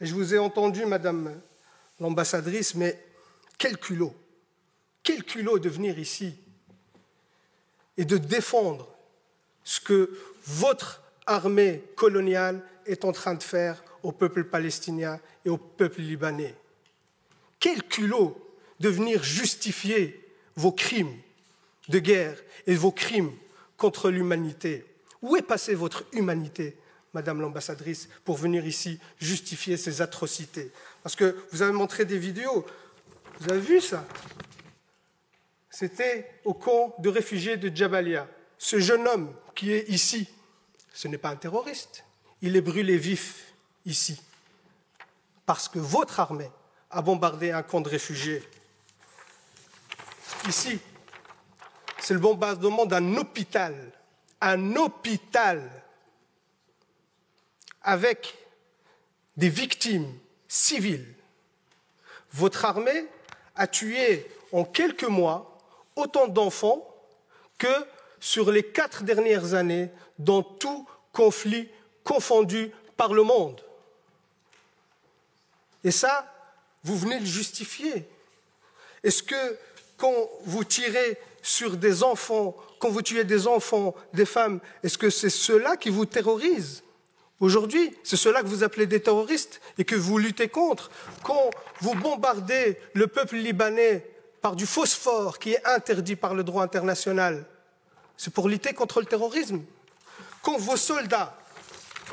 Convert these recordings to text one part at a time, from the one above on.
Et je vous ai entendu, Madame l'ambassadrice, mais quel culot de venir ici et de défendre ce que votre armée coloniale est en train de faire au peuple palestinien et au peuple libanais. Quel culot de venir justifier vos crimes de guerre et vos crimes contre l'humanité. Où est passée votre humanité, Madame l'ambassadrice, pour venir ici justifier ces atrocités? Parce que vous avez montré des vidéos, vous avez vu ça? C'était au camp de réfugiés de Jabalia. Ce jeune homme qui est ici, ce n'est pas un terroriste, il est brûlé vif ici, parce que votre armée a bombardé un camp de réfugiés. Ici, c'est le bombardement d'un hôpital, avec des victimes civiles. Votre armée a tué en quelques mois autant d'enfants que sur les 4 dernières années dans tout conflit confondu par le monde. Et ça, vous venez le justifier. Est-ce que quand vous tirez sur des enfants, quand vous tuez des enfants, des femmes, est-ce que c'est ceux-là qui vous terrorisent? Aujourd'hui, c'est ceux-là que vous appelez des terroristes et que vous luttez contre. Quand vous bombardez le peuple libanais par du phosphore qui est interdit par le droit international, c'est pour lutter contre le terrorisme. Quand vos soldats,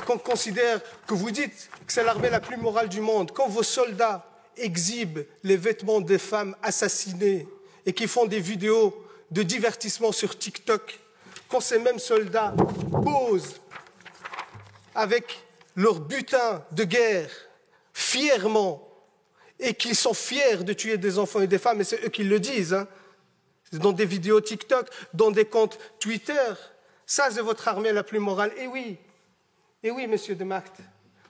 qu'on considère, que vous dites que c'est l'armée la plus morale du monde, quand vos soldats exhibent les vêtements des femmes assassinées et qui font des vidéos de divertissement sur TikTok, quand ces mêmes soldats posent avec leur butin de guerre fièrement et qu'ils sont fiers de tuer des enfants et des femmes, et c'est eux qui le disent, hein, dans des vidéos TikTok, dans des comptes Twitter, ça c'est votre armée la plus morale. Et oui, monsieur de Macht,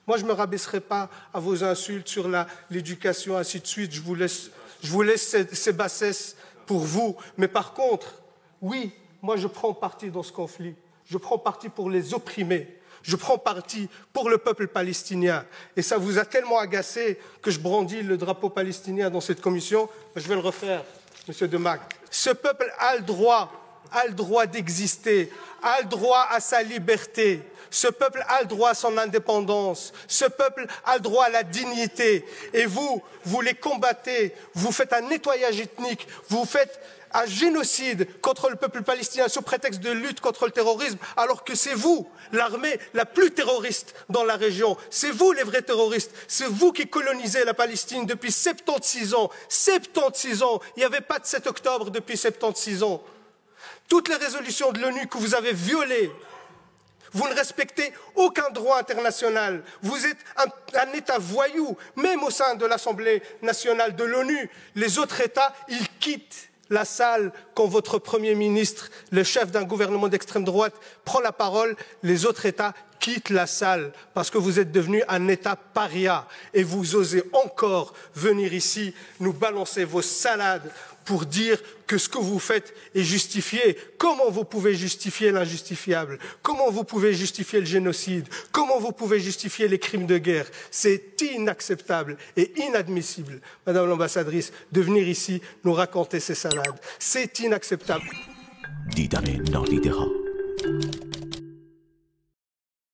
moi je ne me rabaisserai pas à vos insultes sur l'éducation, ainsi de suite, je vous laisse ces bassesses pour vous. Mais par contre, oui, moi je prends parti dans ce conflit, je prends parti pour les opprimés. Je prends parti pour le peuple palestinien. Et ça vous a tellement agacé que je brandis le drapeau palestinien dans cette commission. Je vais le refaire, monsieur de Macht. Ce peuple a le droit d'exister, a le droit à sa liberté. Ce peuple a le droit à son indépendance. Ce peuple a le droit à la dignité. Et vous les combattez. Vous faites un nettoyage ethnique. Vous faites un génocide contre le peuple palestinien sous prétexte de lutte contre le terrorisme, alors que c'est vous, l'armée la plus terroriste dans la région. C'est vous les vrais terroristes. C'est vous qui colonisez la Palestine depuis 76 ans. 76 ans. Il n'y avait pas de 7 octobre depuis 76 ans. Toutes les résolutions de l'ONU que vous avez violées, vous ne respectez aucun droit international. Vous êtes un État voyou, même au sein de l'Assemblée nationale de l'ONU. Les autres États, ils quittent la salle quand votre Premier ministre, le chef d'un gouvernement d'extrême droite, prend la parole. Les autres États quittent la salle parce que vous êtes devenu un État paria et vous osez encore venir ici nous balancer vos salades pour dire que ce que vous faites est justifié. Comment vous pouvez justifier l'injustifiable? Comment vous pouvez justifier le génocide? Comment vous pouvez justifier les crimes de guerre? C'est inacceptable et inadmissible, Madame l'ambassadrice, de venir ici nous raconter ces salades. C'est inacceptable. دیدن نادیده ها